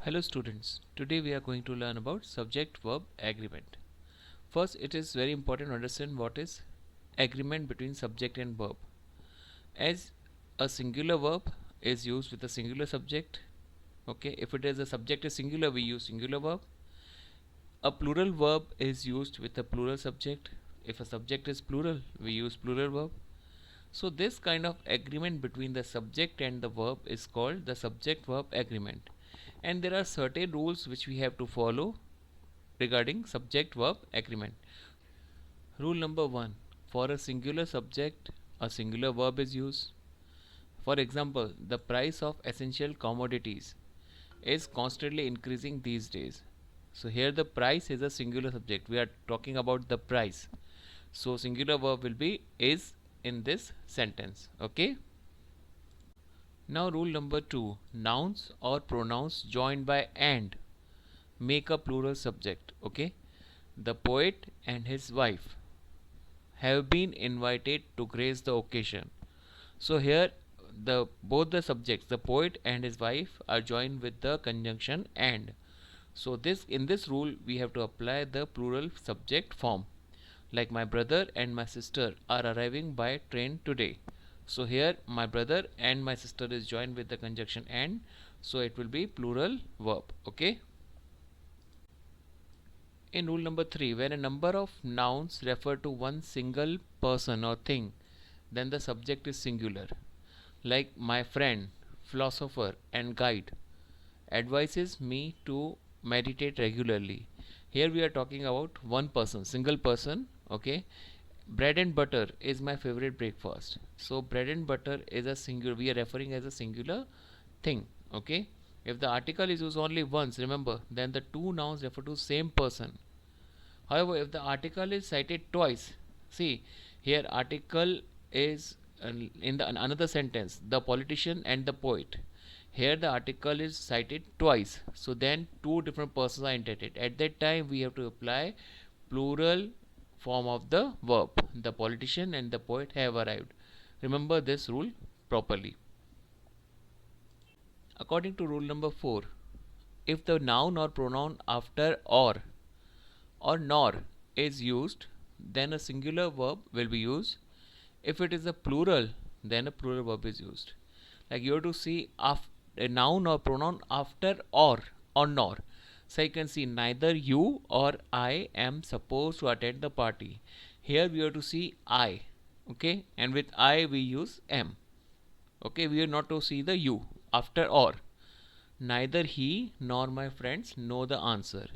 Hello students, today we are going to learn about subject-verb agreement. First, it is very important to understand what is agreement between subject and verb. As a singular verb is used with a singular subject, okay, if it is a subject is singular, we use singular verb. A plural verb is used with a plural subject. If a subject is plural, we use plural verb. So this kind of agreement between the subject and the verb is called the subject verb agreement, and there are certain rules which we have to follow regarding subject verb agreement. Rule number 1: for a singular subject a singular verb is used. For example, the price of essential commodities is constantly increasing these days. So here the price is a singular subject, we are talking about the price, so singular verb will be is in this sentence. Okay, now rule number 2: nouns or pronouns joined by and make a plural subject. Okay, the poet and his wife have been invited to grace the occasion. So here the both the subjects, the poet and his wife, are joined with the conjunction and. So this in this rule we have to apply the plural subject form, like my brother and my sister are arriving by train today. So here my brother and my sister is joined with the conjunction and, so it will be plural verb. Okay, in rule number 3, when a number of nouns refer to one single person or thing, then the subject is singular. Like my friend, philosopher, and guide advises me to meditate regularly. Here we are talking about one person, single person. Okay, bread and butter is my favorite breakfast. So bread and butter is a singular, we are referring as a singular thing. Okay, if the article is used only once, remember, then the two nouns refer to same person. However, if the article is cited twice, see here article is in the another sentence, the politician and the poet. Here the article is cited twice, so then two different persons are indicated. At that time we have to apply plural form of the verb. The politician and the poet have arrived. Remember this rule properly. According to rule number 4, if the noun or pronoun after or nor is used, then a singular verb will be used. If it is a plural, then a plural verb is used. Like you have to see a noun or pronoun after or nor. So you can see neither you or I am supposed to attend the party. Here we have to see I. Okay, and with I we use am. Okay, we are not to see the you after or. Neither he nor my friends know the answer.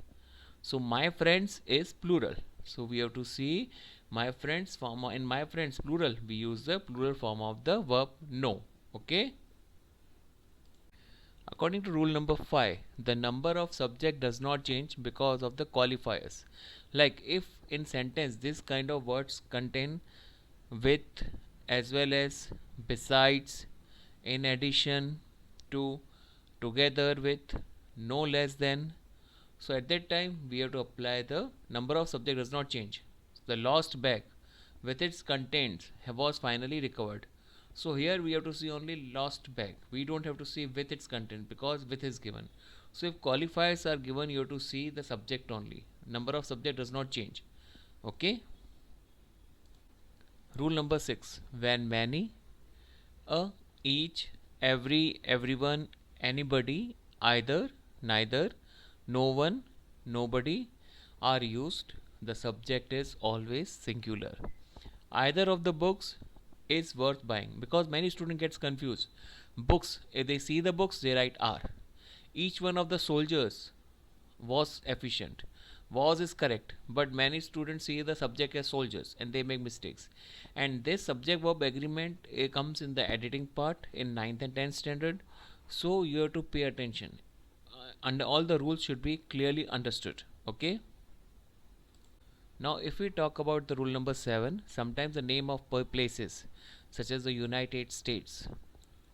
So my friends is plural. So we have to see my friends form. In my friends plural we use the plural form of the verb know. Okay. According to rule number 5, the number of subject does not change because of the qualifiers. Like if in sentence this kind of words contain with, as well as, besides, in addition to, together with, no less than, so at that time we have to apply the number of subject does not change. The lost bag with its contents was finally recovered. So here we have to see only lost bag. We don't have to see with its content because with is given. So if qualifiers are given, you have to see the subject only. Number of subject does not change. Okay. Rule number 6: when many, a, each, every, everyone, anybody, either, neither, no one, nobody are used, the subject is always singular. Either of the books is worth buying, because many students gets confused. Books, if they see the books they write are. Each one of the soldiers was efficient. Was is correct, but many students see the subject as soldiers and they make mistakes. And this subject verb agreement comes in the editing part in 9th and 10th standard. So you have to pay attention. And all the rules should be clearly understood. Okay. Now, if we talk about the rule number 7, sometimes the name of places, such as the United States,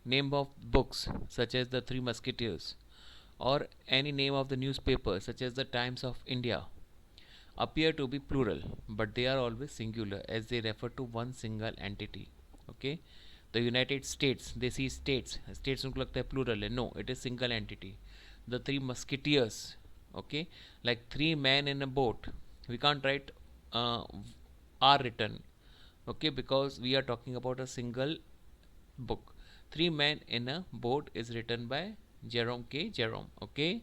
name of books, such as the Three Musketeers, or any name of the newspaper, such as the Times of India, appear to be plural, but they are always singular as they refer to one single entity. Okay, the United States, they see states, states उनको लगता है plural है, no, it is single entity. the three musketeers. Okay, like three men in a boat. We can't write are written. Okay, because we are talking about a single book. Three men in a boat is written by Jerome K. Jerome. Okay.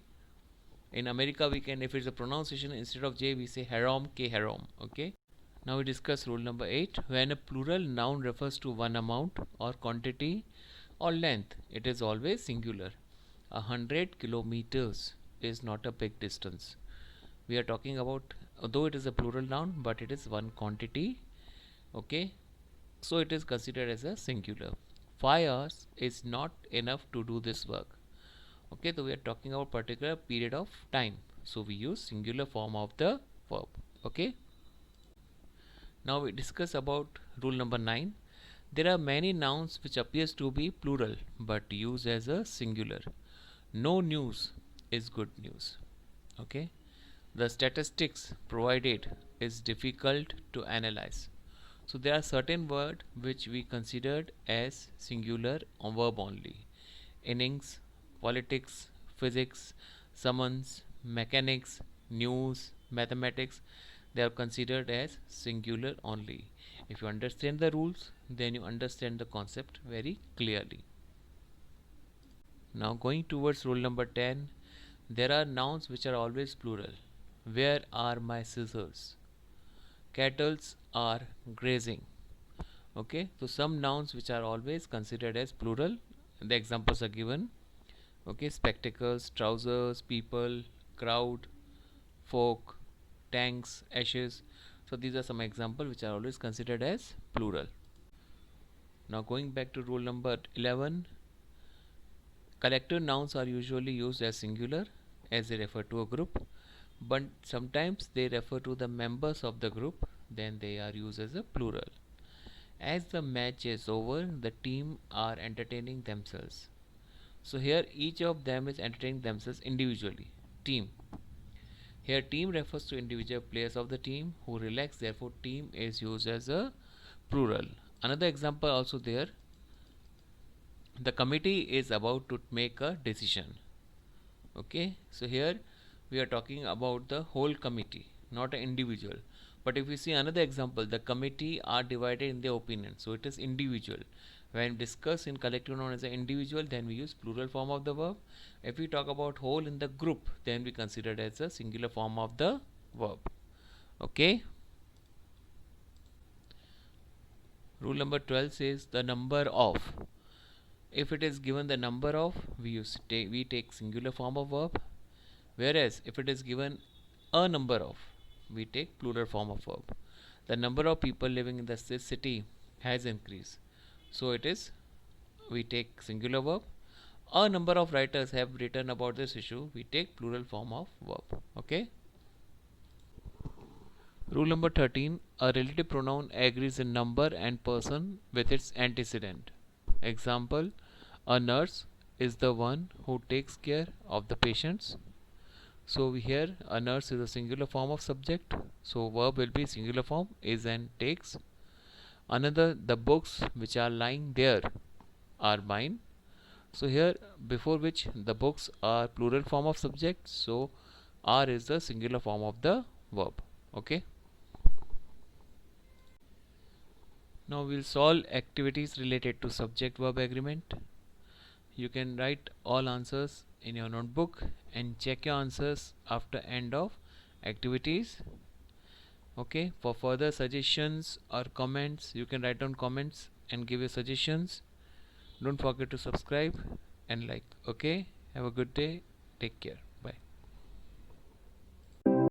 In America, we can, if it's a pronunciation, instead of J, we say Harom K. Harom. Okay. Now we discuss rule number 8. When a plural noun refers to one amount or quantity or length, it is always singular. 100 kilometers is not a big distance. We are talking about, although it is a plural noun, but it is one quantity. Okay, so it is considered as a singular. 5 hours is not enough to do this work. Okay, so we are talking about particular period of time, so we use singular form of the verb. Okay, now we discuss about rule number 9. There are many nouns which appears to be plural but used as a singular. No news is good news. Okay, the statistics provided is difficult to analyze. So there are certain words which we considered as singular or verb only. Innings, politics, physics, summons, mechanics, news, mathematics, they are considered as singular only. If you understand the rules, then you understand the concept very clearly. Now going towards rule number 10, there are nouns which are always plural. Where are my scissors? Cattles are grazing. Okay, so some nouns which are always considered as plural, the examples are given. Okay, spectacles, trousers, people, crowd, folk, tanks, ashes. So these are some examples which are always considered as plural. Now going back to rule number 11, collective nouns are usually used as singular as they refer to a group, but sometimes they refer to the members of the group, then they are used as a plural. As the match is over, the team are entertaining themselves. So here each of them is entertaining themselves individually. Team. Here team refers to individual players of the team who relax, therefore team is used as a plural. Another example also there. The committee is about to make a decision. Okay, so here we are talking about the whole committee, not an individual. But if we see another example, the committee are divided in their opinion, so it is individual. When discussed in collective noun as an individual, then we use plural form of the verb. If we talk about whole in the group, then we consider it as a singular form of the verb. Okay. Rule number 12 says the number of. If it is given the number of, we take singular form of verb. Whereas if it is given a number of, we take plural form of verb. The number of people living in the city has increased, so it is, we take singular verb. A number of writers have written about this issue, we take plural form of verb. Okay. Rule number 13, a relative pronoun agrees in number and person with its antecedent. Example, a nurse is the one who takes care of the patients. So here a nurse is a singular form of subject, so verb will be singular form, is and takes. Another, the books which are lying there are mine. So here before which the books are plural form of subject, so are is the singular form of the verb. Okay. Now we'll solve activities related to subject verb agreement. You can write all answers in your notebook and check your answers after end of activities. Okay, for further suggestions or comments, you can write down comments and give your suggestions. Don't forget to subscribe and like. Okay, have a good day, take care.